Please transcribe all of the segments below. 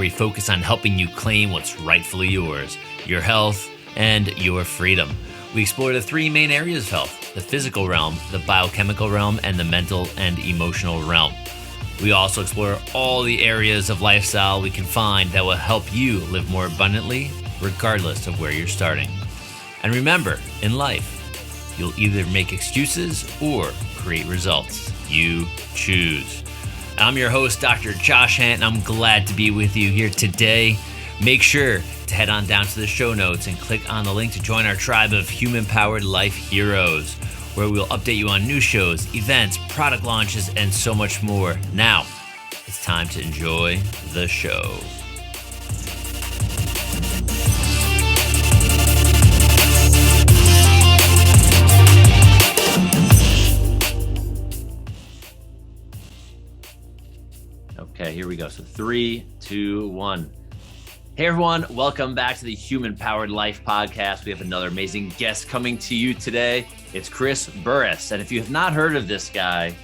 we focus on helping you claim what's rightfully yours, your health and your freedom. We explore the three main areas of health: the physical realm, the biochemical realm, and the mental and emotional realm. We also explore all the areas of lifestyle we can find that will help you live more abundantly, regardless of where you're starting. And remember, in life, you'll either make excuses or create results. You choose. I'm your host, Dr. Josh Hant, and I'm glad to be with you here today. Make sure to head on down to the show notes and click on the link to join our tribe of human-powered life heroes, where we'll update you on new shows, events, product launches, and so much more. Now, it's time to enjoy the show. Okay, here we go. So 3, 2, 1. Hey everyone, welcome back to the Human Powered Life podcast. We have another amazing guest coming to you today. It's Chris Burres. And if you have not heard of this guy,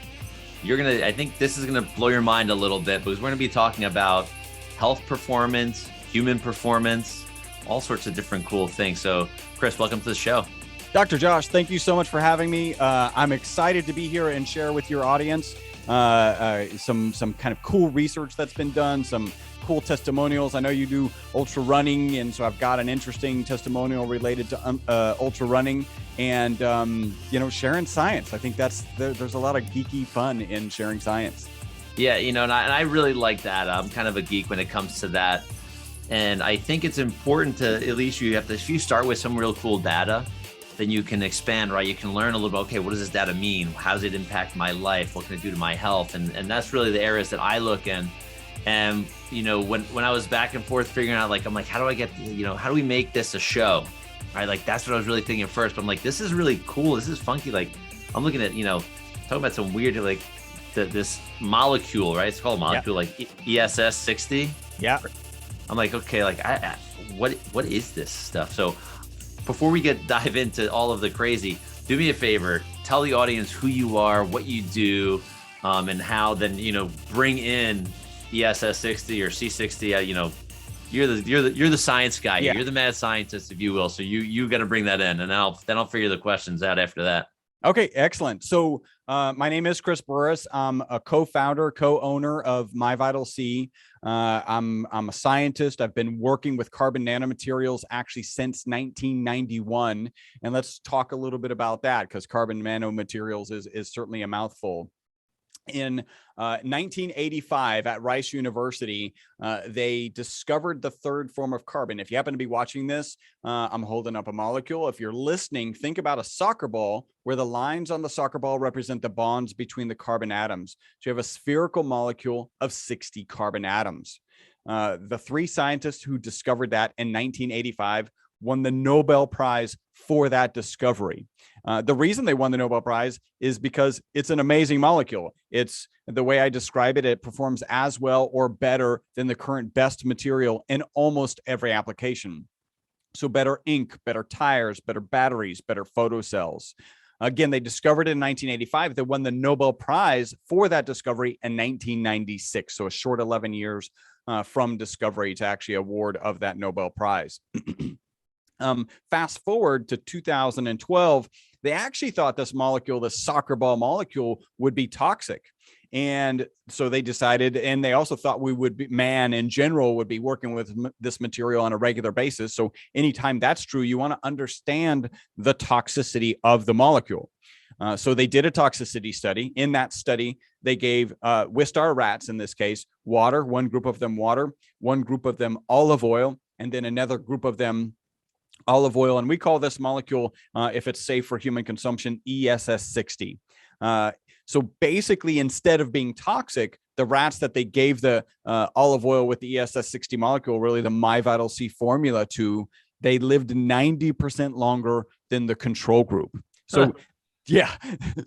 I think this is gonna blow your mind a little bit, because we're gonna be talking about health performance, human performance, all sorts of different cool things. So Chris, welcome to the show. Dr. Josh, thank you so much for having me. I'm excited to be here and share with your audience some kind of cool research that's been done, some cool testimonials. I know you do ultra running, and so I've got an interesting testimonial related to ultra running and sharing science. I think there's a lot of geeky fun in sharing science. Yeah, and I really like that. I'm kind of a geek when it comes to that, and I think it's important to at least if you start with some real cool data, then you can expand, right? You can learn a little bit, okay, what does this data mean? How does it impact my life? What can it do to my health? And that's really the areas that I look in. And, when I was back and forth figuring out, I'm like, how do I get, how do we make this a show? Right? Like, that's what I was really thinking first. But I'm like, this is really cool. This is funky. Like, I'm looking at, talking about some weird, this molecule, right? It's called a molecule, like ESS60. Yeah. I'm like, okay, what is this stuff? So before we dive into all of the crazy, do me a favor, tell the audience who you are, what you do, and how then, bring in ESS60 or C60. You're the science guy. Yeah. You're the mad scientist, if you will. So you got to bring that in, and I'll figure the questions out after that. Okay, excellent. So my name is Chris Burres. I'm a co-founder, co-owner of MyVitalC. I'm a scientist. I've been working with carbon nanomaterials actually since 1991. And let's talk a little bit about that, because carbon nanomaterials is certainly a mouthful. In 1985 at Rice University, they discovered the third form of carbon. If you happen to be watching this, I'm holding up a molecule. If you're listening, think about a soccer ball where the lines on the soccer ball represent the bonds between the carbon atoms. So you have a spherical molecule of 60 carbon atoms. The three scientists who discovered that in 1985 won the Nobel Prize for that discovery. The reason they won the Nobel Prize is because it's an amazing molecule. It's the way I describe it, it performs as well or better than the current best material in almost every application. So better ink, better tires, better batteries, better photocells. Again, they discovered it in 1985. They won the Nobel Prize for that discovery in 1996. So a short 11 years from discovery to actually award of that Nobel Prize. Fast forward to 2012, they actually thought this molecule, the soccer ball molecule, would be toxic. And so they decided, and they also thought man in general would be working with this material on a regular basis. So anytime that's true, you want to understand the toxicity of the molecule. So they did a toxicity study. In that study, they gave Wistar rats, in this case, water, one group of them water, one group of them olive oil, and then another group of them olive oil. And we call this molecule, if it's safe for human consumption, ESS60. So basically, instead of being toxic, the rats that they gave the olive oil with the ESS60 molecule, really the MyVitalC formula to, they lived 90% longer than the control group. So yeah,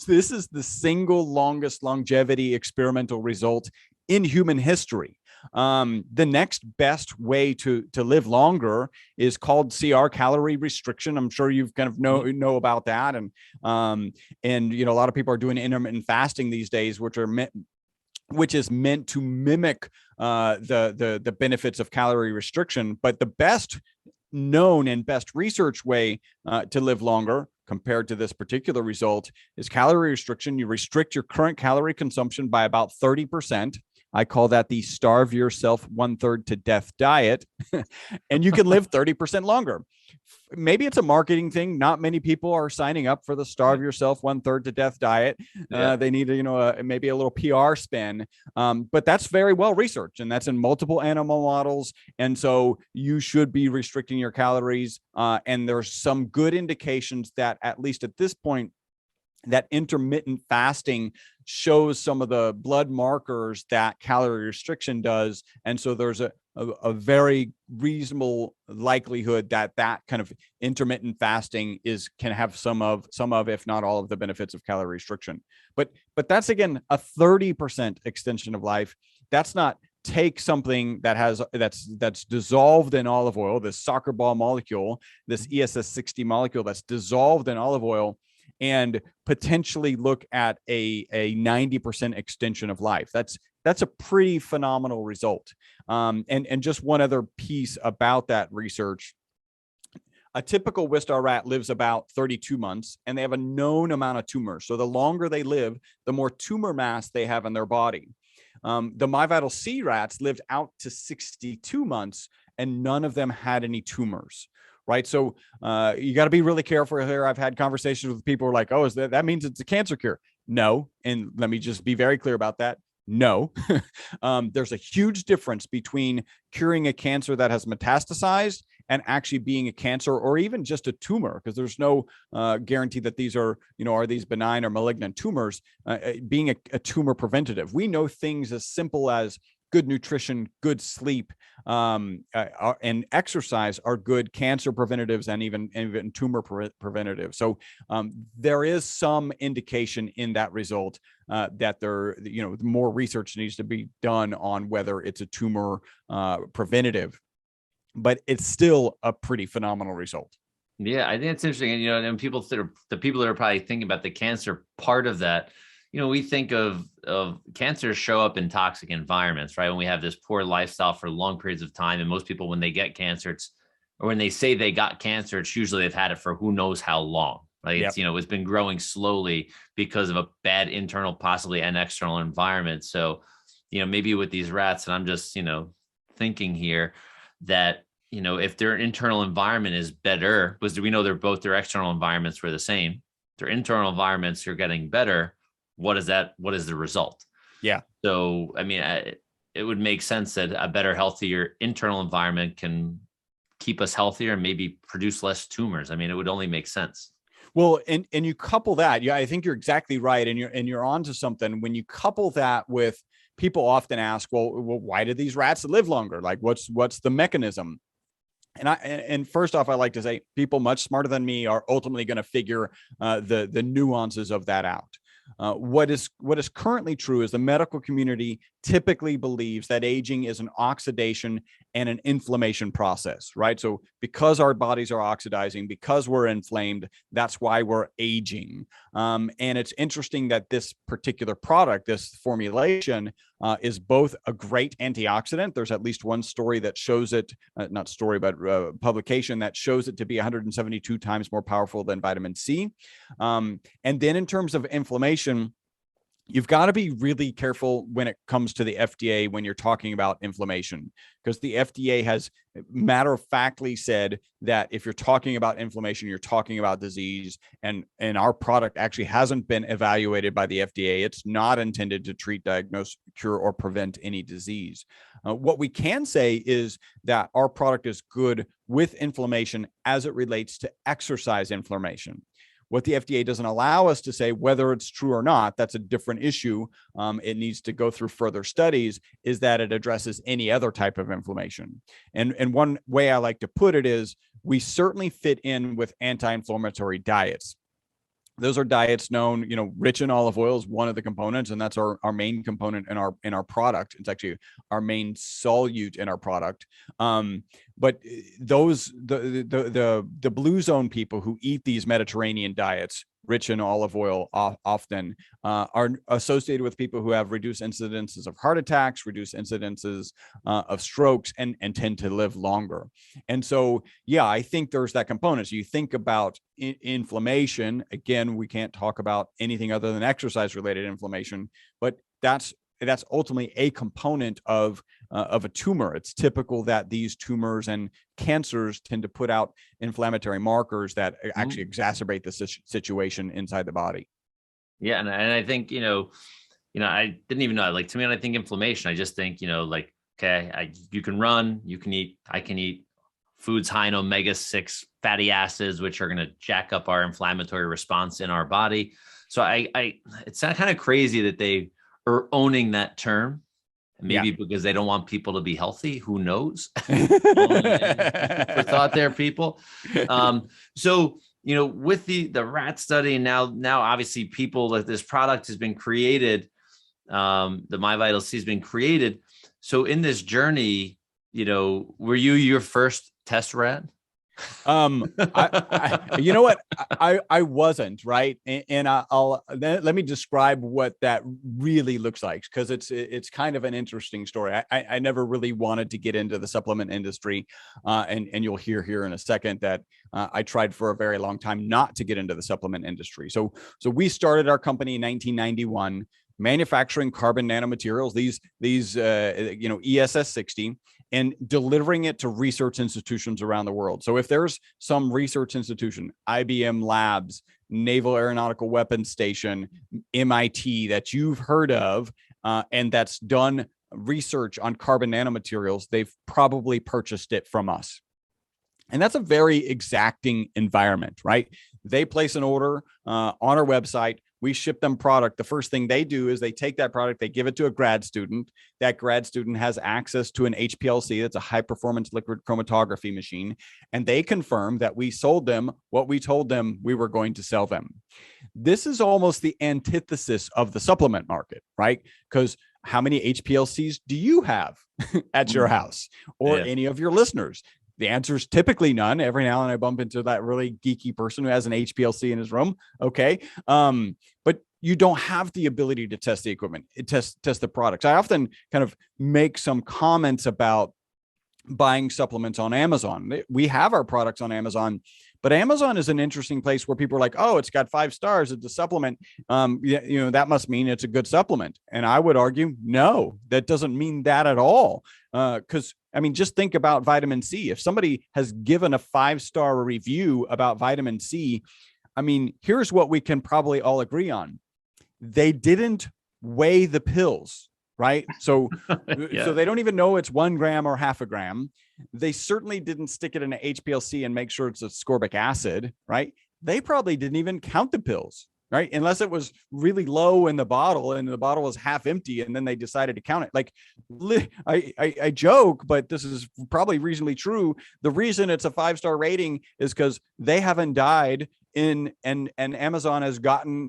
this is the single longest longevity experimental result in human history. The next best way to live longer is called CR, calorie restriction. I'm sure you've kind of know about that. And a lot of people are doing intermittent fasting these days, which is meant to mimic the benefits of calorie restriction, but the best known and best research way to live longer compared to this particular result is calorie restriction. You restrict your current calorie consumption by about 30%. I call that the starve yourself 1/3 to death diet. And you can live 30% longer. Maybe it's a marketing thing. Not many people are signing up for the starve yourself 1/3 to death diet. They need, maybe a little PR spin. But that's very well researched, and that's in multiple animal models. And so you should be restricting your calories. And there's some good indications that, at least at this point, that intermittent fasting shows some of the blood markers that calorie restriction does. And so there's a very reasonable likelihood that kind of intermittent fasting can have some of, if not all of, the benefits of calorie restriction. But that's, again, a 30% extension of life. That's not take something that's dissolved in olive oil, this soccer ball molecule, this ESS60 molecule that's dissolved in olive oil, and potentially look at a 90% extension of life. That's a pretty phenomenal result. And just one other piece about that research: a typical Wistar rat lives about 32 months, and they have a known amount of tumors. So the longer they live, the more tumor mass they have in their body. The MyVitalC rats lived out to 62 months, and none of them had any tumors. Right. So you got to be really careful here. I've had conversations with people who are like, oh, that means it's a cancer cure? No. And let me just be very clear about that. No. There's a huge difference between curing a cancer that has metastasized and actually being a cancer, or even just a tumor, because there's no guarantee that these are these benign or malignant tumors. Being a tumor preventative. We know things as simple as good nutrition, good sleep, and exercise are good cancer preventatives and even tumor preventatives. So there is some indication in that result that more research needs to be done on whether it's a tumor preventative, but it's still a pretty phenomenal result. Yeah, I think it's interesting. And, and the people that are probably thinking about the cancer part of that, we think of cancers show up in toxic environments, right? When we have this poor lifestyle for long periods of time. And most people, when they get cancer, or when they say they got cancer, it's usually they've had it for who knows how long. Right? Yep. It's been growing slowly because of a bad internal, possibly, and external environment. So, maybe with these rats, and I'm just, thinking here that, if their internal environment is better, because we know their external environments were the same, their internal environments are getting better. What is the result? Yeah. So, I mean, it would make sense that a better, healthier internal environment can keep us healthier and maybe produce less tumors. I mean, it would only make sense. Well, and you couple that, I think you're exactly right. And you're onto something when you couple that with, people often ask, well, why do these rats live longer? Like, what's the mechanism? And first off, I like to say people much smarter than me are ultimately going to figure the nuances of that out. What is currently true is the medical community typically believes that aging is an oxidation and an inflammation process, right? So because our bodies are oxidizing, because we're inflamed, that's why we're aging. And it's interesting that this particular product, this formulation, is both a great antioxidant. There's at least one story that shows it, not story, but publication that shows it to be 172 times more powerful than vitamin C. And then in terms of inflammation, you've got to be really careful when it comes to the FDA when you're talking about inflammation, because the FDA has matter-of-factly said that if you're talking about inflammation, you're talking about disease, and our product actually hasn't been evaluated by the FDA. It's not intended to treat, diagnose, cure, or prevent any disease. What we can say is that our product is good with inflammation as it relates to exercise inflammation. What the FDA doesn't allow us to say, whether it's true or not, that's a different issue. It needs to go through further studies, is that it addresses any other type of inflammation. And one way I like to put it is, we certainly fit in with anti-inflammatory diets. Those are diets known, rich in olive oil is one of the components, and that's our main component in our product. It's actually our main solute in our product. But those the blue zone people who eat these Mediterranean diets rich in olive oil often are associated with people who have reduced incidences of heart attacks, reduced incidences of strokes, and tend to live longer. And so, yeah, I think there's that component. So you think about inflammation. Again, we can't talk about anything other than exercise-related inflammation, but that's ultimately a component of a tumor. It's typical that these tumors and cancers tend to put out inflammatory markers that actually exacerbate the situation inside the body. Yeah, and I think I didn't even know. Like, to me, when I think inflammation, I just think like, okay, you can run, you can eat, I can eat foods high in omega-6 fatty acids, which are going to jack up our inflammatory response in our body. So it's kind of crazy that they are owning that term. Maybe because they don't want people to be healthy. Who knows? For thought there, people. So, with the rat study, now obviously people, that this product has been created, the MyVitalC has been created. So in this journey, were you your first test rat? You know what? I wasn't, right. And let me describe what that really looks like, because it's kind of an interesting story. I never really wanted to get into the supplement industry. And you'll hear here in a second that I tried for a very long time not to get into the supplement industry. So we started our company in 1991, manufacturing carbon nanomaterials, these ESS60, and delivering it to research institutions around the world. So if there's some research institution, IBM Labs, Naval Aeronautical Weapons Station, MIT, that you've heard of, and that's done research on carbon nanomaterials, they've probably purchased it from us. And that's a very exacting environment, right? They place an order on our website. We ship them product. The first thing they do is they take that product, they give it to a grad student. That grad student has access to an HPLC, that's a high performance liquid chromatography machine. And they confirm that we sold them what we told them we were going to sell them. This is almost the antithesis of the supplement market, right? Because how many HPLCs do you have at your house, or any of your listeners? The answer is typically none. Every now and then I bump into that really geeky person who has an HPLC in his room. Okay. But you don't have the ability to test the equipment, test the products. I often kind of make some comments about buying supplements on Amazon. We have our products on Amazon, but Amazon is an interesting place where people are like, oh, it's got 5 stars. It's a supplement. That must mean it's a good supplement. And I would argue, no, that doesn't mean that at all. Because just think about vitamin C. If somebody has given a 5-star review about vitamin C, here's what we can probably all agree on. They didn't weigh the pills, right? So, so they don't even know it's 1 gram or half a gram. They certainly didn't stick it in an HPLC and make sure it's ascorbic acid, right? They probably didn't even count the pills, right? Unless it was really low in the bottle and the bottle was half empty, and then they decided to count it. Like, I joke, but this is probably reasonably true. The reason it's a 5-star rating is because they haven't died and Amazon has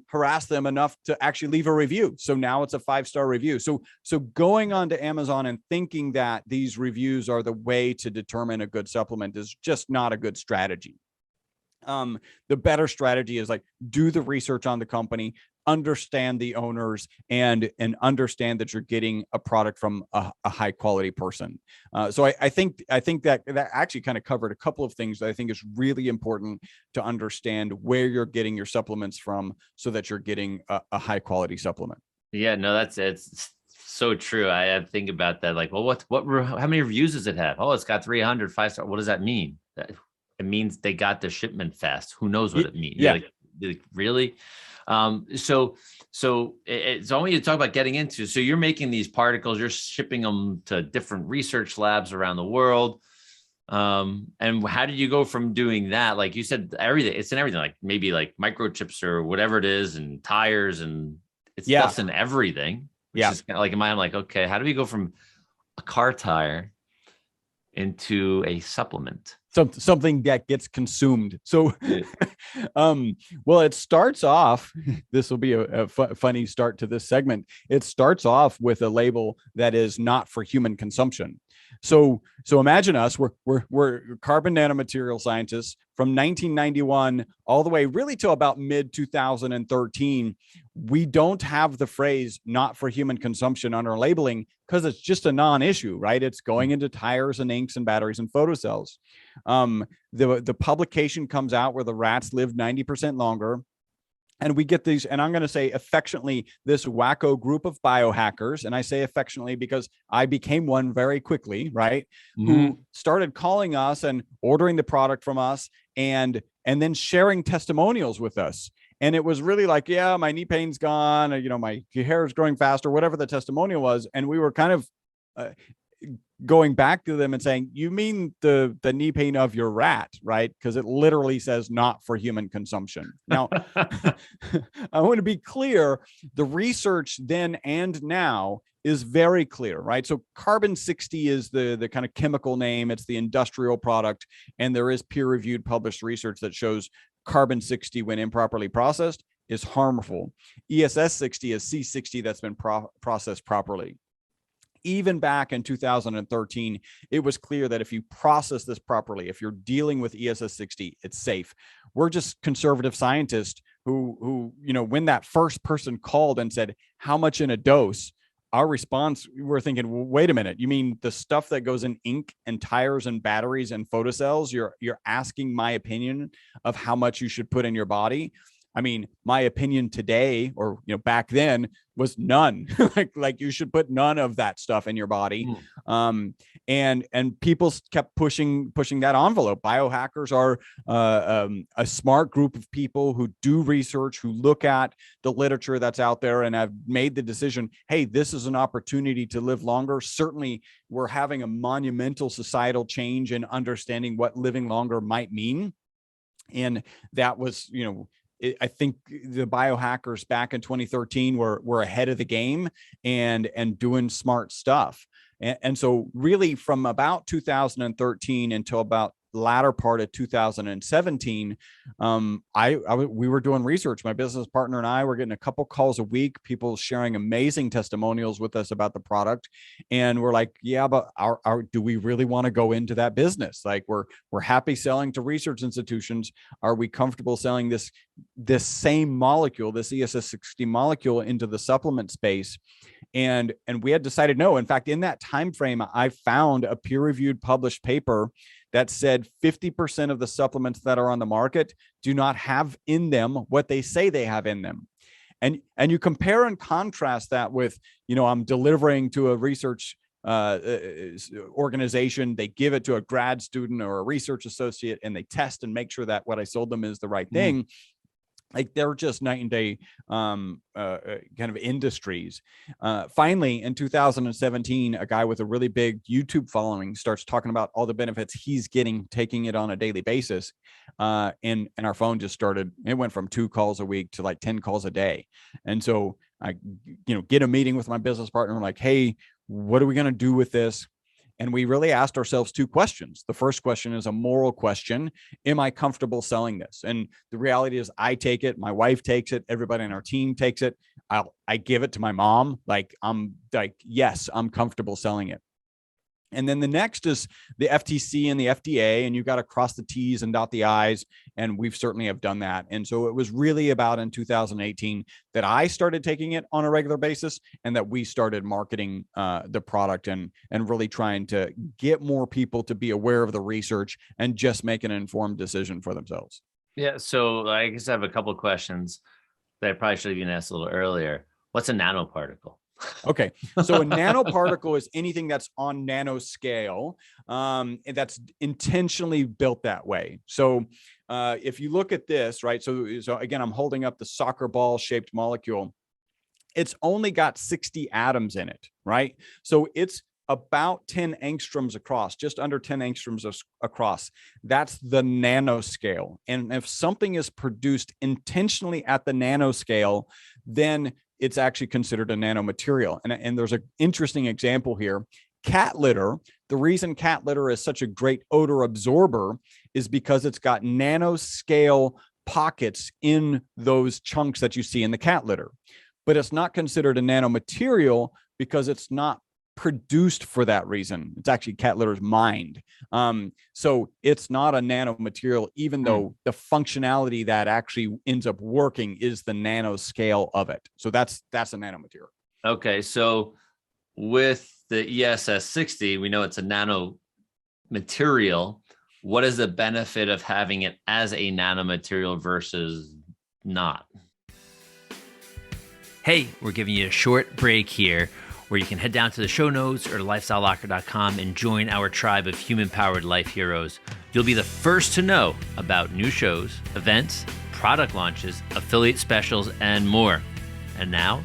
harassed them enough to actually leave a review. So now it's a 5-star review. So going on to Amazon and thinking that these reviews are the way to determine a good supplement is just not a good strategy. The better strategy is do the research on the company, understand the owners, and understand that you're getting a product from a high quality person. So I think that actually kind of covered a couple of things that I think is really important to understand where you're getting your supplements from, so that you're getting a high quality supplement. Yeah, no, it's so true. I think about that. Like, well, how many reviews does it have? Oh, it's got 300 5-star. What does that mean? It means they got the shipment fast. Who knows what it means? Yeah. Like, really? So it's only to talk about getting into. So you're making these particles, you're shipping them to different research labs around the world. And how did you go from doing that? Like you said, everything, it's in everything, like maybe like microchips or whatever it is, and tires, and it's stuff's in everything. Which is kind of like, in my mind, like, okay, how do we go from a car tire into a supplement? Something that gets consumed. So, well, it starts off, this will be a funny start to this segment. It starts off with a label that is not for human consumption. So imagine us. We're carbon nanomaterial scientists from 1991 all the way really till about mid 2013. We don't have the phrase "not for human consumption" on our labeling because it's just a non-issue, right? It's going into tires and inks and batteries and photocells. The publication comes out where the rats live 90% longer. And we get these, and I'm going to say affectionately, this wacko group of biohackers. And I say affectionately because I became one very quickly, right? Who started calling us and ordering the product from us and then sharing testimonials with us. And it was really like, yeah, my knee pain's gone, or, my hair is growing faster, whatever the testimonial was. And we were kind of going back to them and saying, you mean the knee pain of your rat, right? Because it literally says not for human consumption. Now, I want to be clear, the research then and now is very clear, right? So carbon 60 is the kind of chemical name. It's the industrial product. And there is peer-reviewed published research that shows carbon 60, when improperly processed, is harmful. ESS 60 is C60 that's been processed properly. Even back in 2013, it was clear that if you process this properly, if you're dealing with ESS60, it's safe. We're just conservative scientists who, when that first person called and said, how much in a dose? Our response, we're thinking, well, wait a minute, you mean the stuff that goes in ink and tires and batteries and photocells? You're asking my opinion of how much you should put in your body? I mean, my opinion today, or back then, was none. like you should put none of that stuff in your body. And people kept pushing that envelope. Biohackers are a smart group of people who do research, who look at the literature that's out there, and have made the decision, hey, this is an opportunity to live longer. Certainly, we're having a monumental societal change in understanding what living longer might mean. And that was, I think the biohackers back in 2013 were ahead of the game and doing smart stuff. And so really from about 2013 until about the latter part of 2017, we were doing research. My business partner and I were getting a couple calls a week, people sharing amazing testimonials with us about the product. And we're like, yeah, but do we really want to go into that business? Like we're happy selling to research institutions. Are we comfortable selling this same molecule, this ESS60 molecule, into the supplement space? And we had decided no. In fact, in that time frame, I found a peer-reviewed published paper that said 50% of the supplements that are on the market do not have in them what they say they have in them. And you compare and contrast that with, I'm delivering to a research organization, they give it to a grad student or a research associate, and they test and make sure that what I sold them is the right thing. Like they're just night and day kind of industries. Finally, in 2017, a guy with a really big YouTube following starts talking about all the benefits he's getting taking it on a daily basis. And our phone just started, it went from 2 calls a week to like 10 calls a day. And so I, get a meeting with my business partner. I'm like, hey, what are we going to do with this? And we really asked ourselves 2 questions. The first question is a moral question. Am I comfortable selling this? And the reality is I take it, my wife takes it, everybody on our team takes it. I give it to my mom. I'm like, yes, I'm comfortable selling it. And then the next is the FTC and the FDA, and you've got to cross the T's and dot the I's. And we've certainly have done that. And so it was really about in 2018 that I started taking it on a regular basis, and that we started marketing the product and really trying to get more people to be aware of the research and just make an informed decision for themselves. Yeah. So I guess I have a couple of questions that I probably should have been asked a little earlier. What's a nanoparticle? Okay. So a nanoparticle is anything that's on nanoscale, and that's intentionally built that way. So if you look at this, right? So again, I'm holding up the soccer ball shaped molecule. It's only got 60 atoms in it, right? So it's about 10 angstroms across, just under 10 angstroms across. That's the nanoscale. And if something is produced intentionally at the nanoscale, then it's actually considered a nanomaterial. And there's an interesting example here. Cat litter, the reason cat litter is such a great odor absorber is because it's got nanoscale pockets in those chunks that you see in the cat litter. But it's not considered a nanomaterial because it's not produced for that reason. It's actually cat litter's mind. So it's not a nanomaterial, even though the functionality that actually ends up working is the nanoscale of it. So that's a nanomaterial. Okay, so with the ESS60, we know it's a nano material. What is the benefit of having it as a nanomaterial versus not? Hey, we're giving you a short break here where you can head down to the show notes or lifestylelocker.com and join our tribe of human-powered life heroes. You'll be the first to know about new shows, events, product launches, affiliate specials, and more. And now,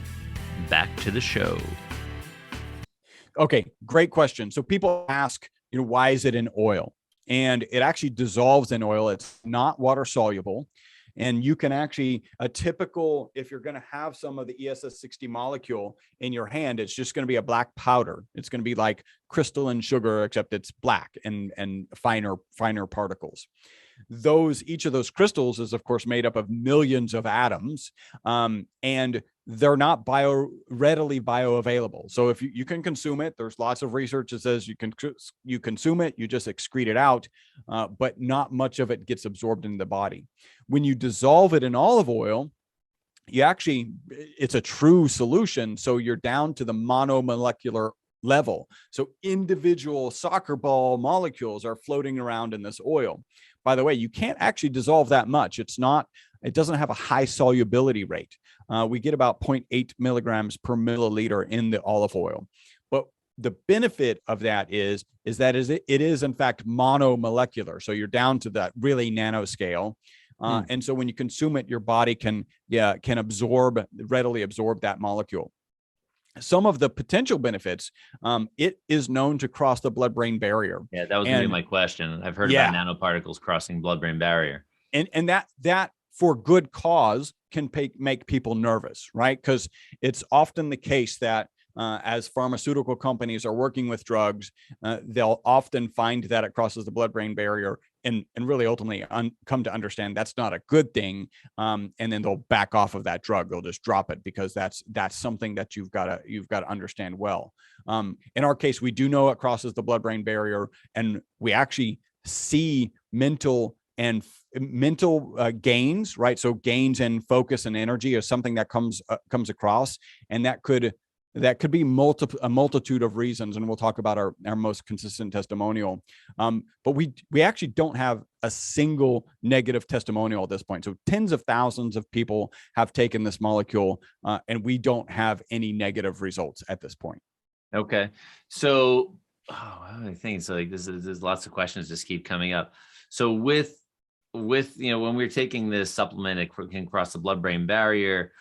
back to the show. Okay, great question. So people ask, why is it in oil? And it actually dissolves in oil. It's not water soluble. And you can actually, if you're going to have some of the ESS60 molecule in your hand, it's just going to be a black powder. It's going to be like crystalline sugar, except it's black and finer particles. Each of those crystals is, of course, made up of millions of atoms, and they're not readily bioavailable. So if you can consume it, there's lots of research that says you consume it, you just excrete it out, but not much of it gets absorbed into the body. When you dissolve it in olive oil, it's a true solution. So you're down to the monomolecular level. So individual soccer ball molecules are floating around in this oil. By the way, you can't actually dissolve that much. It doesn't have a high solubility rate. We get about 0.8 milligrams per milliliter in the olive oil. But the benefit of that is that it is in fact monomolecular. So you're down to that really nanoscale. And so when you consume it, your body can readily absorb that molecule. Some of the potential benefits, it is known to cross the blood-brain barrier. Yeah, that was going to be my question. I've heard about nanoparticles crossing blood-brain barrier. And that for good cause can make people nervous, right? Because it's often the case that as pharmaceutical companies are working with drugs, they'll often find that it crosses the blood-brain barrier and really ultimately come to understand that's not a good thing. And then they'll back off of that drug. They'll just drop it because that's something that you've got to understand well. In our case, we do know it crosses the blood-brain barrier, and we actually see mental gains, right? So gains in focus and energy is something that comes across, and that could be a multitude of reasons, and we'll talk about our most consistent testimonial. But we actually don't have a single negative testimonial at this point. So tens of thousands of people have taken this molecule, and we don't have any negative results at this point. Okay, so I think so. Like there's lots of questions just keep coming up. So with when we're taking this supplement, it can cross the blood-brain barrier.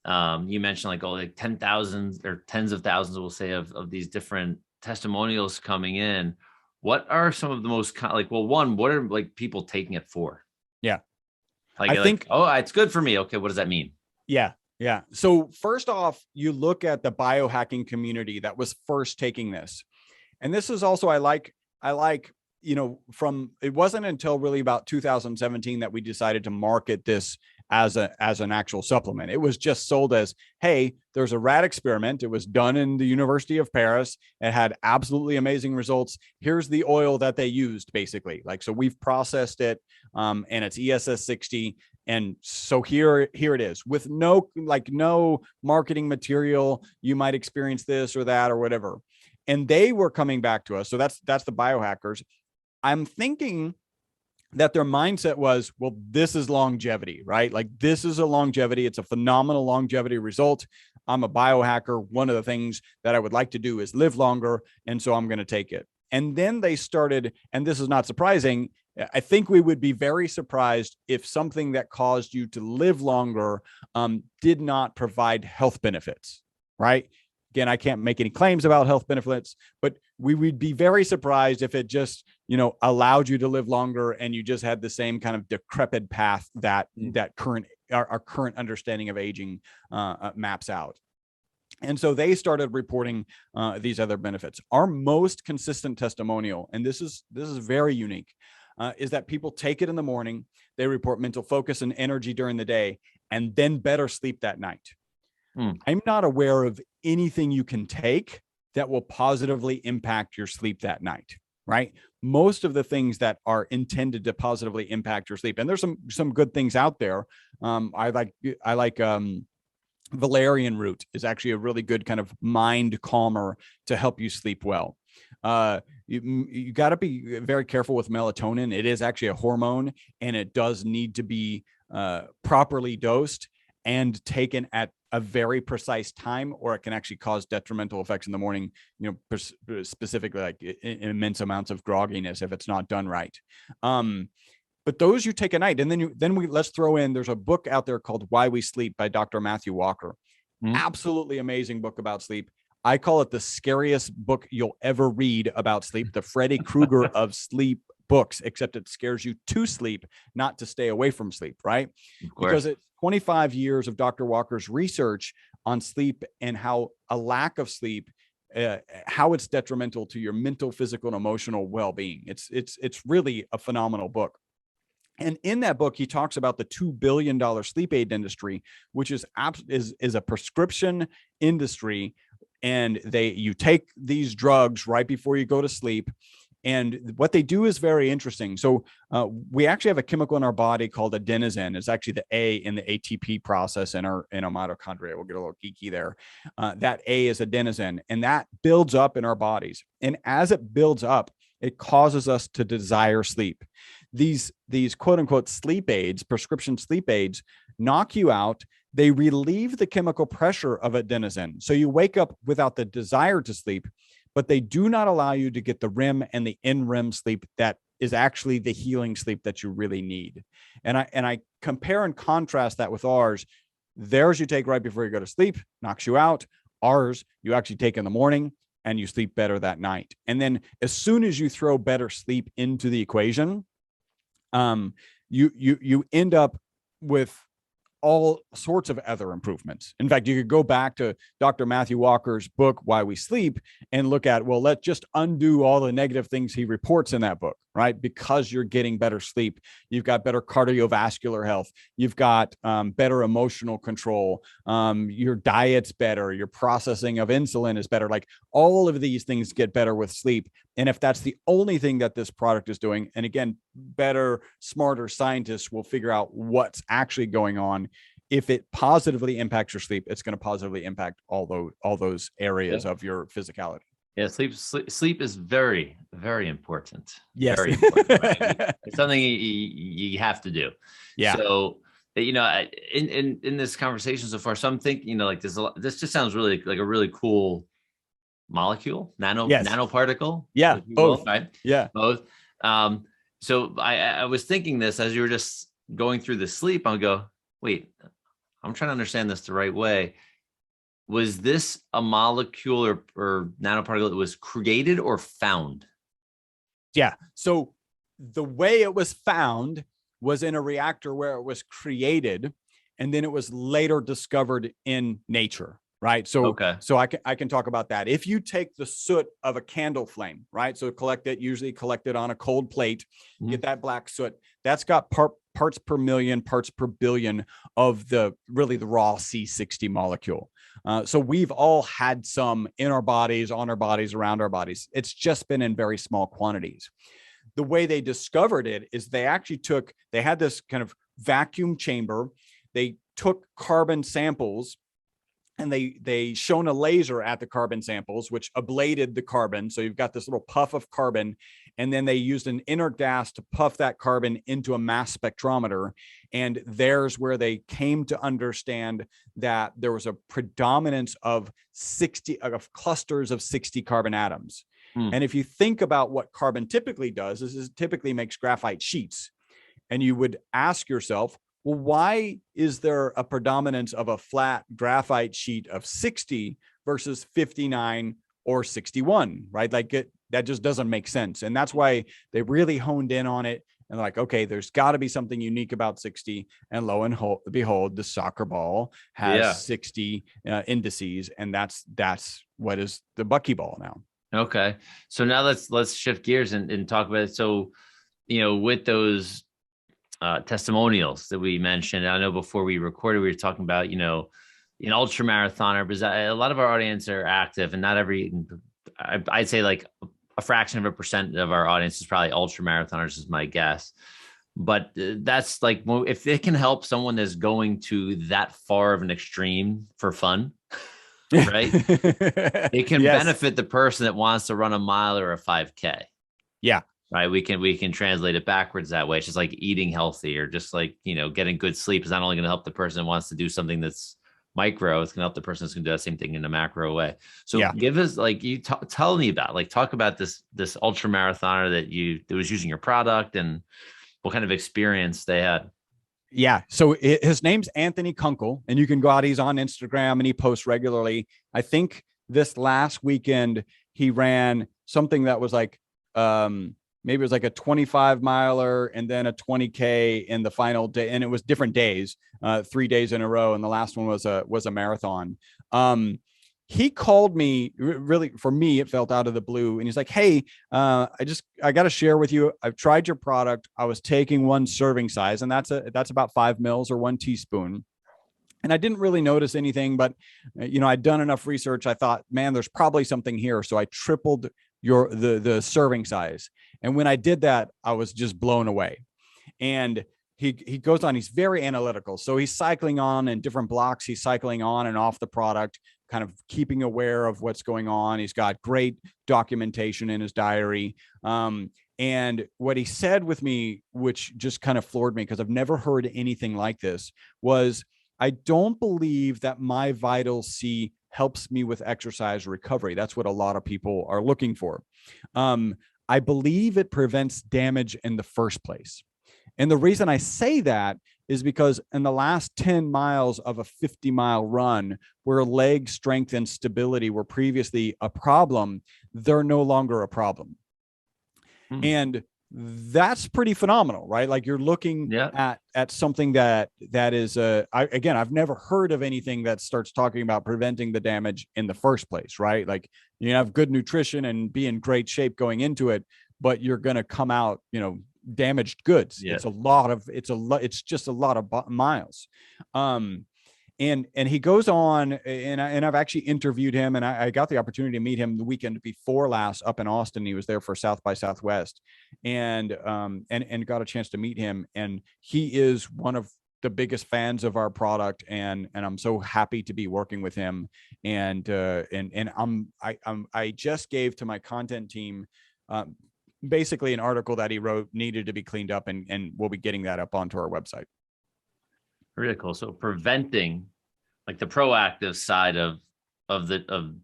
You mentioned like 10,000 or tens of thousands, we'll say, of these different testimonials coming in. What are some of the most what are like people taking it for? Yeah. I think, it's good for me. Okay. What does that mean? Yeah. Yeah. So first off, you look at the biohacking community that was first taking this. And this is also, I like, it wasn't until really about 2017 that we decided to market this as an actual supplement. It was just sold as, hey, there's a rat experiment. It was done in the University of Paris. It had absolutely amazing results. Here's the oil that they used, basically. So we've processed it, and it's ESS60. And so here it is, with no marketing material. You might experience this or that or whatever. And they were coming back to us. So that's the biohackers. I'm thinking that their mindset was, well, this is longevity, right? Like this is a longevity. It's a phenomenal longevity result. I'm a biohacker. One of the things that I would like to do is live longer. And so I'm going to take it. And then they started, and this is not surprising. I think we would be very surprised if something that caused you to live longer did not provide health benefits, right? Again, I can't make any claims about health benefits, but we would be very surprised if it just, allowed you to live longer and you just had the same kind of decrepit path that our current understanding of aging maps out. And so they started reporting these other benefits. Our most consistent testimonial, and this is very unique, is that people take it in the morning. They report mental focus and energy during the day, and then better sleep that night. I'm not aware of anything you can take that will positively impact your sleep that night, right? Most of the things that are intended to positively impact your sleep, and there's some good things out there. I like valerian root is actually a really good kind of mind calmer to help you sleep well. You got to be very careful with melatonin. It is actually a hormone, and it does need to be properly dosed and taken at a very precise time, or it can actually cause detrimental effects in the morning, specifically like immense amounts of grogginess if it's not done right. But those you take at night, and then let's throw in, there's a book out there called Why We Sleep by Dr. Matthew Walker. Absolutely amazing book about sleep. I call it the scariest book you'll ever read about sleep, the Freddy Krueger of sleep books, except it scares you to sleep, not to stay away from sleep, right? Because it's 25 years of Dr. Walker's research on sleep and how a lack of sleep, how it's detrimental to your mental, physical, and emotional well-being. It's really a phenomenal book. And in that book, he talks about the $2 billion sleep aid industry, which is a prescription industry. And you take these drugs right before you go to sleep. And what they do is very interesting. So we actually have a chemical in our body called adenosine. It's actually the A in the ATP process in our mitochondria. We'll get a little geeky there. That A is adenosine, and that builds up in our bodies. And as it builds up, it causes us to desire sleep. These quote unquote sleep aids, prescription sleep aids, knock you out. They relieve the chemical pressure of adenosine. So you wake up without the desire to sleep, but they do not allow you to get the REM and the NREM sleep that is actually the healing sleep that you really need. And I compare and contrast that with ours. Theirs you take right before you go to sleep, knocks you out. Ours you actually take in the morning, and you sleep better that night. And then as soon as you throw better sleep into the equation, you end up with all sorts of other improvements. In fact, you could go back to Dr. Matthew Walker's book, Why We Sleep, and look at, well, let's just undo all the negative things he reports in that book, right? Because you're getting better sleep. You've got better cardiovascular health. You've got better emotional control. Your diet's better. Your processing of insulin is better. Like all of these things get better with sleep. And if that's the only thing that this product is doing, and again, better, smarter scientists will figure out what's actually going on. If it positively impacts your sleep, it's going to positively impact all those areas of your physicality. Yeah, sleep is very, very important. Yes. Very important, right? It's something you have to do. Yeah. So, in this conversation so far, so I'm thinking, like this just sounds really like a really cool molecule, nanoparticle. Yeah, both. Right? Yeah, both. So I was thinking this as you were just going through the sleep. I'll go, wait, I'm trying to understand this the right way. Was this a molecule or nanoparticle that was created or found? Yeah. So the way it was found was in a reactor where it was created, and then it was later discovered in nature. Right. So, so I can talk about that. If you take the soot of a candle flame, right? So usually collect it on a cold plate, get that black soot. That's got parts per million, parts per billion of the raw C60 molecule. So we've all had some in our bodies, on our bodies, around our bodies. It's just been in very small quantities. The way they discovered it is they had this kind of vacuum chamber. They took carbon samples, and they shone a laser at the carbon samples, which ablated the carbon. So you've got this little puff of carbon, and then they used an inert gas to puff that carbon into a mass spectrometer. And there's where they came to understand that there was a predominance of clusters of 60 carbon atoms. And if you think about what carbon typically does, it typically makes graphite sheets. And you would ask yourself, well, why is there a predominance of a flat graphite sheet of 60 versus 59 or 61, right? Like that just doesn't make sense. And that's why they really honed in on it. And like, okay, there's got to be something unique about 60. And lo and behold, the soccer ball has 60 indices. And that's what is the buckyball now. Okay. So now let's shift gears and talk about it. So, with those testimonials that we mentioned, I know before we recorded, we were talking about, an ultra marathoner, because a lot of our audience are active, and not every I'd say like a fraction of a percent of our audience is probably ultra marathoners, is my guess. But that's like, if it can help someone that's going to that far of an extreme for fun, right? It can Yes. benefit the person that wants to run a mile or a 5K. Yeah. Right. We can translate it backwards that way. It's just like eating healthy, or just like, getting good sleep is not only going to help the person who wants to do something that's micro, it's going to help the person that's going to do that same thing in a macro way. So give us, like, tell me about, like, talk about this ultra marathoner that was using your product and what kind of experience they had. Yeah. So his name's Anthony Kunkel, and you can go out. He's on Instagram and he posts regularly. I think this last weekend he ran something that was like, maybe it was like a 25 miler and then a 20K in the final day. And it was different days, 3 days in a row. And the last one was a marathon. He called me, really, for me, it felt out of the blue. And he's like, hey, I got to share with you. I've tried your product. I was taking one serving size, and that's about 5 mils or 1 teaspoon. And I didn't really notice anything, but I'd done enough research. I thought, man, there's probably something here. So I tripled the serving size. And when I did that, I was just blown away. And he goes on, he's very analytical. So he's cycling on in different blocks. He's cycling on and off the product, kind of keeping aware of what's going on. He's got great documentation in his diary. And what he said with me, which just kind of floored me, because I've never heard anything like this, was, I don't believe that MyVitalC helps me with exercise recovery. That's what a lot of people are looking for. I believe it prevents damage in the first place. And the reason I say that is because in the last 10 miles of a 50-mile run, where leg strength and stability were previously a problem, they're no longer a problem. And that's pretty phenomenal, right? Like, you're looking at something that is again, I've never heard of anything that starts talking about preventing the damage in the first place, right? Like, you have good nutrition and be in great shape going into it, but you're going to come out, damaged goods. It's just a lot of miles. And he goes on, and I've actually interviewed him, and I got the opportunity to meet him the weekend before last up in Austin. He was there for South by Southwest, and got a chance to meet him. And he is one of the biggest fans of our product, and I'm so happy to be working with him. And I just gave to my content team, basically an article that he wrote needed to be cleaned up, and we'll be getting that up onto our website. Really cool. So preventing, like, the proactive side of the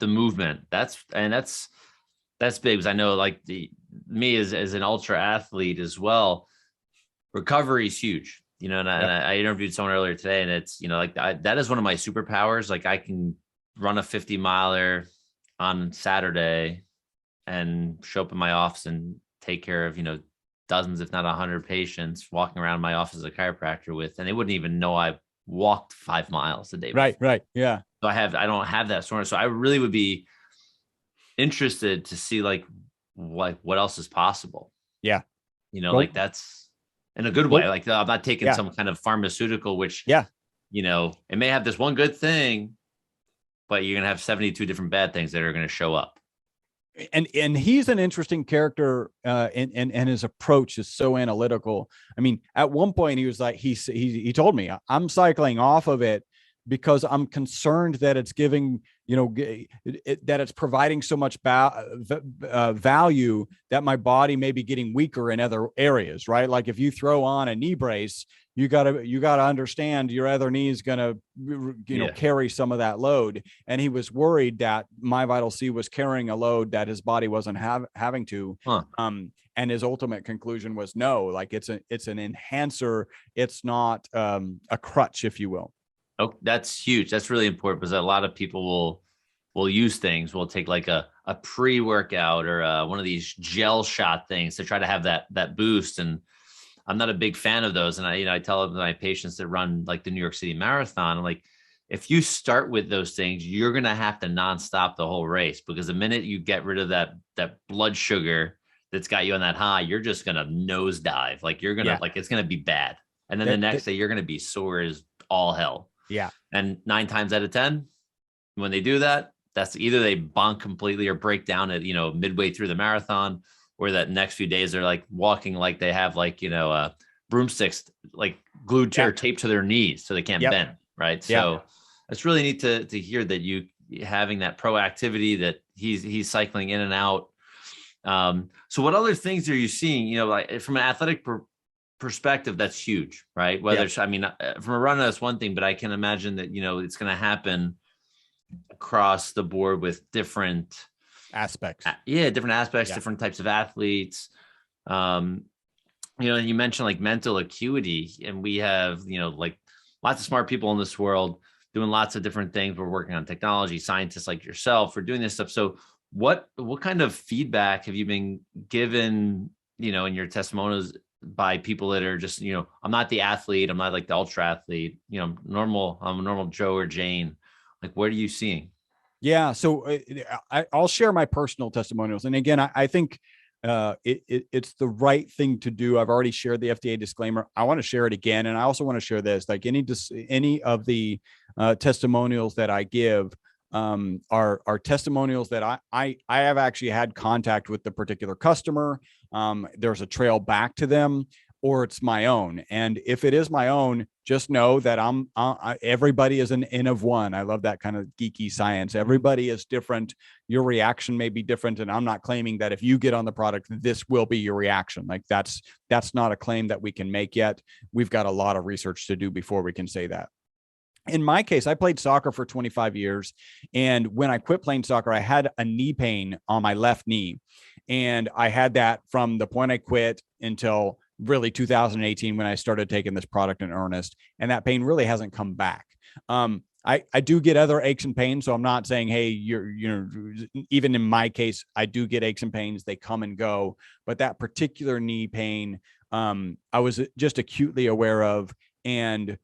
movement, that's big, because I know, like, me as an ultra athlete as well, recovery is huge, and I interviewed someone earlier today, and it's, that is one of my superpowers. Like, I can run a 50 miler on Saturday and show up in my office and take care of, dozens, if not 100 patients, walking around my office as a chiropractor with, and they wouldn't even know I walked 5 miles a day. Right. Yeah. So I don't have that sort of, so I really would be interested to see, like what else is possible. Yeah. Like, that's in a good way. Like, I'm not taking some kind of pharmaceutical, which, it may have this one good thing, but you're going to have 72 different bad things that are going to show up. And he's an interesting character, and his approach is so analytical. I mean, at one point he was like, he told me, I'm cycling off of it because I'm concerned that it's giving, that it's providing so much value that my body may be getting weaker in other areas, right? Like, if you throw on a knee brace, you gotta understand your other knee is gonna, carry some of that load. And he was worried that MyVitalC was carrying a load that his body wasn't having to. And his ultimate conclusion was no, like, it's an enhancer. It's not a crutch, if you will. Oh, that's huge. That's really important, because a lot of people will use things. We'll take like a pre-workout or one of these gel shot things to try to have that boost. And I'm not a big fan of those. And I tell my patients that run, like, the New York City Marathon, I'm like, if you start with those things, you're going to have to nonstop the whole race, because the minute you get rid of that blood sugar that's got you on that high, you're just going to nosedive. Like, you're going to, like, it's going to be bad. And then the next day you're going to be sore as all hell. Yeah. And 9 times out of 10, when they do that, that's either they bonk completely or break down at, midway through the marathon, or that next few days they're like walking like they have like, broomsticks like glued to or taped to their knees so they can't bend. Right. So it's really neat to hear that you having that proactivity, that he's cycling in and out. So what other things are you seeing, like from an athletic perspective? That's huge, right? Whether it's, from a runner, that's one thing, but I can imagine that, it's going to happen across the board with different aspects. Different types of athletes. And you mentioned like mental acuity, and we have, like lots of smart people in this world doing lots of different things. We're working on technology, scientists like yourself, we're doing this stuff. So what kind of feedback have you been given, in your testimonials by people that are just, I'm not the athlete, I'm not like the ultra athlete, I'm a normal Joe or Jane. Like, what are you seeing? Yeah. So I'll share my personal testimonials. And again, I think it's the right thing to do. I've already shared the FDA disclaimer. I want to share it again. And I also want to share this, like any of the testimonials that I give are testimonials that I have actually had contact with the particular customer. There's a trail back to them, or it's my own. And if it is my own, just know that everybody is an N of one. I love that kind of geeky science. Everybody is different. Your reaction may be different. And I'm not claiming that if you get on the product, this will be your reaction. Like that's not a claim that we can make yet. We've got a lot of research to do before we can say that. In my case, I played soccer for 25 years. And when I quit playing soccer, I had a knee pain on my left knee. And I had that from the point I quit until really 2018, when I started taking this product in earnest, and that pain really hasn't come back. I do get other aches and pains. So I'm not saying, hey, even in my case, I do get aches and pains. They come and go, but that particular knee pain, I was just acutely aware of, and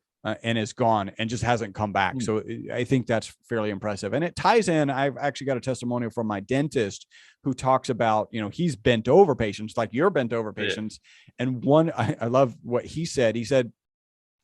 is gone and just hasn't come back. So I think that's fairly impressive. And it ties in. I've actually got a testimonial from my dentist who talks about, he's bent over patients like you're bent over patients. And I love what he said. He said,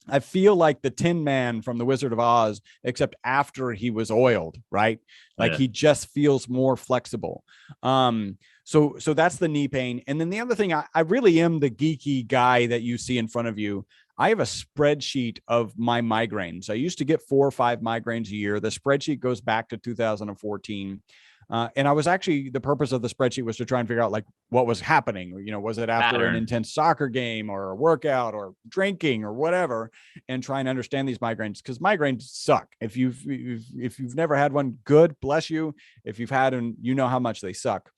I feel like the Tin Man from the Wizard of Oz, except after he was oiled, right? Like he just feels more flexible. So that's the knee pain. And then the other thing, I really am the geeky guy that you see in front of you. I have a spreadsheet of my migraines. I used to get 4 or 5 migraines a year. The spreadsheet goes back to 2014. And I was actually, the purpose of the spreadsheet was to try and figure out like what was happening. Was it after an intense soccer game or a workout or drinking or whatever, and try and understand these migraines, because migraines suck. If you've never had one, good, bless you. If you've had them, you know how much they suck.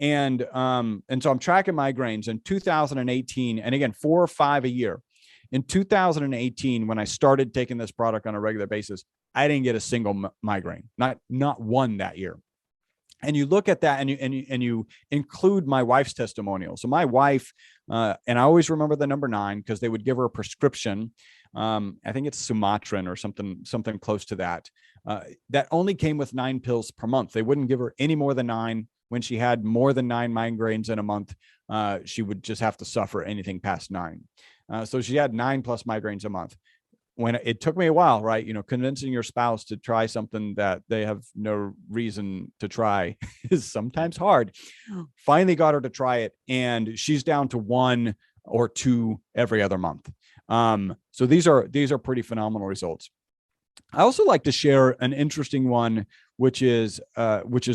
And so I'm tracking migraines in 2018, and again, 4 or 5 a year. In 2018, when I started taking this product on a regular basis, I didn't get a single migraine, not one that year. And you look at that, and you include my wife's testimonial. So my wife, and I always remember the number 9 because they would give her a prescription. I think it's Sumatran or something close to that. That only came with 9 pills per month. They wouldn't give her any more than 9. When she had more than 9 migraines in a month, she would just have to suffer anything past 9. So she had 9+ migraines a month. When it took me a while, right? Convincing your spouse to try something that they have no reason to try is sometimes hard. Finally got her to try it, and she's down to 1 or 2 every other month. So these are pretty phenomenal results. I also like to share an interesting one, which is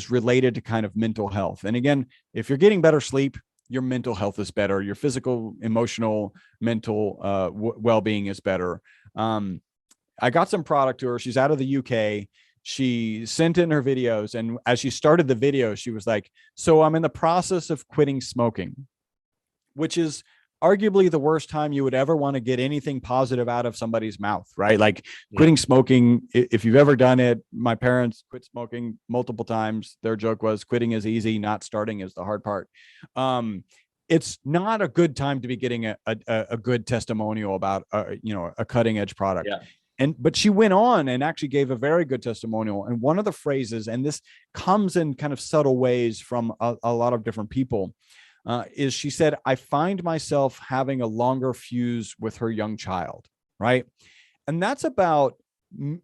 related to kind of mental health. And again, if you're getting better sleep, your mental health is better. Your physical, emotional, mental well-being is better. I got some product to her. She's out of the UK. She sent in her videos. And as she started the video, she was like, so I'm in the process of quitting smoking, which is arguably the worst time you would ever want to get anything positive out of somebody's mouth, right? Like quitting smoking. If you've ever done it, my parents quit smoking multiple times. Their joke was quitting is easy, not starting is the hard part. It's not a good time to be getting a good testimonial about, a cutting edge product. Yeah. But she went on and actually gave a very good testimonial. And one of the phrases, and this comes in kind of subtle ways from a lot of different people, is she said, I find myself having a longer fuse with her young child, right? And that's about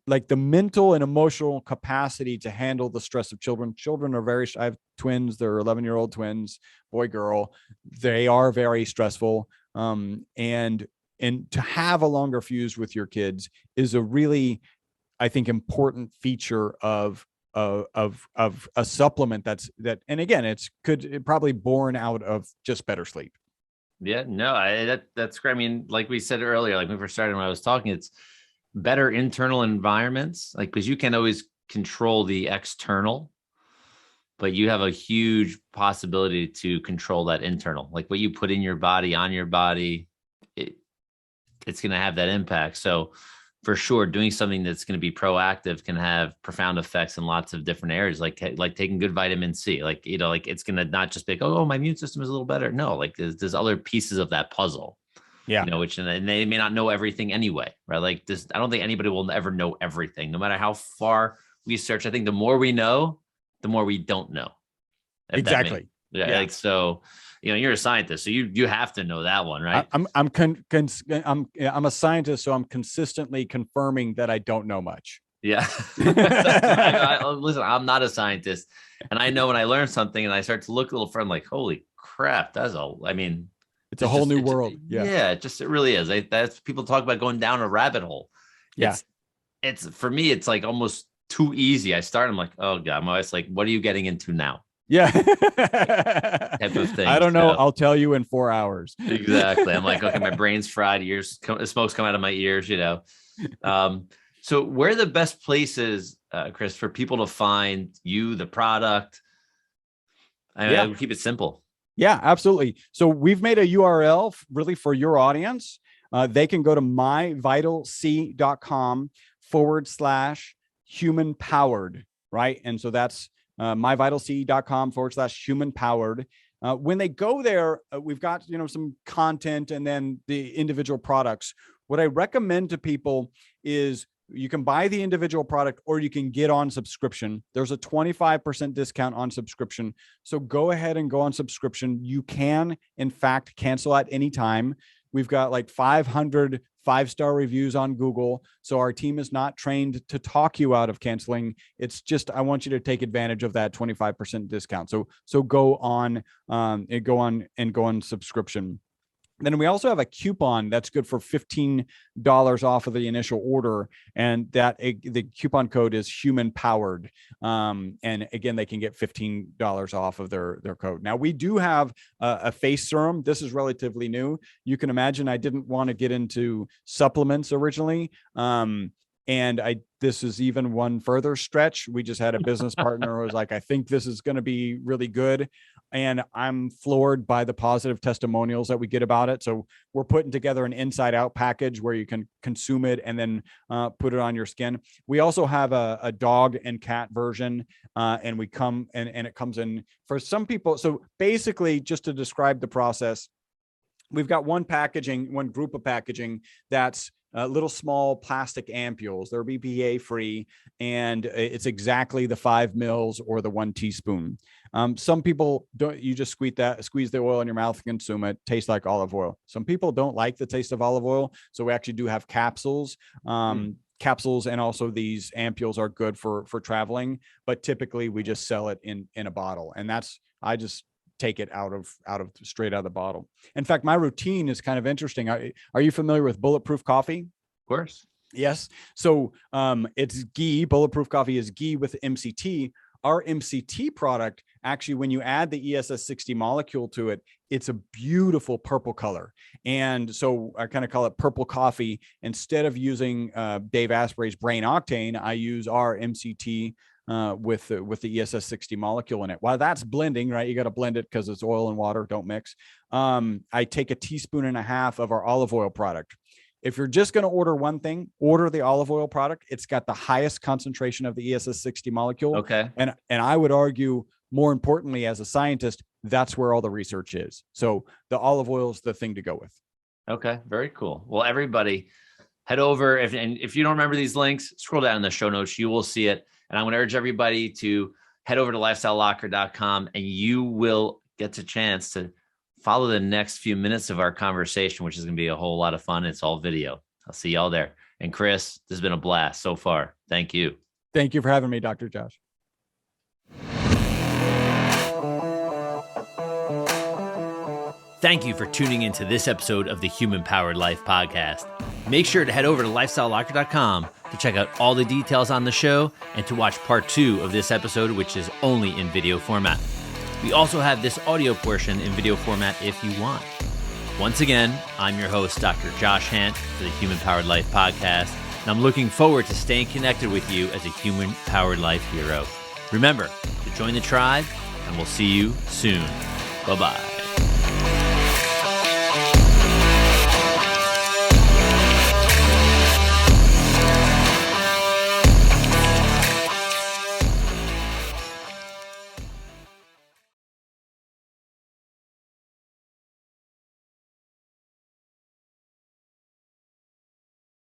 like the mental and emotional capacity to handle the stress of children. Children are I have twins. They're 11-year-old twins, boy, girl. They are very stressful. And to have a longer fuse with your kids is a really, I think, important feature of a supplement and again, it probably born out of just better sleep. Yeah, no, that's great. I mean, like we said earlier, like when we first started, when I was talking, it's better internal environments, like, because you can always control the external, but you have a huge possibility to control that internal, like what you put in your body, on your body, it's going to have that impact. So for sure, doing something that's going to be proactive can have profound effects in lots of different areas, like taking good vitamin C. Like, like it's going to not just be like, oh, my immune system is a little better. No, like there's other pieces of that puzzle, Yeah. Which, and they may not know everything anyway, right? Like this, I don't think anybody will ever know everything, no matter how far we search. I think the more we know, the more we don't know. Exactly. Yeah. Like, so, you're a scientist, so you have to know that one, right? I'm a scientist, so I'm consistently confirming that I don't know much. Yeah. Listen, I'm not a scientist, and I know when I learn something and I start to look a little further, I'm like, holy crap, it's a whole new world. Yeah. It really is. That's, people talk about going down a rabbit hole. Yeah. It's for me, it's like almost too easy. I'm like, oh God, I'm always like, what are you getting into now? Yeah. Type of thing. I don't know. I'll tell you in 4 hours. Exactly. I'm like, okay, my brain's fried, smoke's coming out of my ears, So where are the best places, Chris, for people to find you, the product? I would keep it simple. Yeah, absolutely. So we've made a URL really for your audience. They can go to myvitalc.com/human powered, right? And so that's myvitalc.com/human powered. When they go there, we've got, some content and then the individual products. What I recommend to people is you can buy the individual product or you can get on subscription. There's a 25% discount on subscription. So go ahead and go on subscription. You can, in fact, cancel at any time. We've got like 500 5-star reviews on Google. So our team is not trained to talk you out of canceling. It's just, I want you to take advantage of that 25% discount. So go on subscription. Then we also have a coupon that's good for $15 off of the initial order. And the coupon code is human powered. And again, they can get $15 off of their code. Now we do have a face serum. This is relatively new. You can imagine I didn't want to get into supplements originally. This is even one further stretch. We just had a business partner who was like, I think this is going to be really good. And I'm floored by the positive testimonials that we get about it. So we're putting together an inside out package where you can consume it and then put it on your skin. We also have a dog and cat version. And it comes in for some people. So basically, just to describe the process, we've got one group of packaging that's little small plastic ampules. They're BPA free, and it's exactly the 5 mils or the 1 teaspoon. Some people don't. You just squeeze the oil in your mouth and consume it. Tastes like olive oil. Some people don't like the taste of olive oil, so we actually do have capsules. Capsules and also these ampules are good for traveling, but typically we just sell it in a bottle, and I just take it straight out of the bottle. In fact, my routine is kind of interesting. Are you familiar with Bulletproof Coffee? Of course. Yes. So it's ghee. Bulletproof Coffee is ghee with MCT. Our MCT product, actually, when you add the ESS60 molecule to it, it's a beautiful purple color. And so I kind of call it purple coffee. Instead of using Dave Asprey's Brain Octane, I use our MCT with the ESS60 molecule in it. While that's blending, right? You got to blend it because it's oil and water, don't mix. I take a teaspoon and a half of our olive oil product. If you're just going to order one thing, order the olive oil product. It's got the highest concentration of the ESS60 molecule. Okay. And I would argue, more importantly, as a scientist, that's where all the research is. So the olive oil is the thing to go with. Okay. Very cool. Well, everybody head over. If you don't remember these links, scroll down in the show notes. You will see it. And I'm going to urge everybody to head over to lifestylelocker.com, and you will get a chance to follow the next few minutes of our conversation, which is going to be a whole lot of fun. It's all video. I'll see y'all there. And Chris, this has been a blast so far. Thank you. Thank you for having me, Dr. Josh. Thank you for tuning into this episode of the Human Powered Life podcast. Make sure to head over to lifestyledoctor.com to check out all the details on the show and to watch part 2 of this episode, which is only in video format. We also have this audio portion in video format if you want. Once again, I'm your host, Dr. Josh Hant, for the Human Powered Life podcast, and I'm looking forward to staying connected with you as a Human Powered Life hero. Remember to join the tribe, and we'll see you soon. Bye-bye.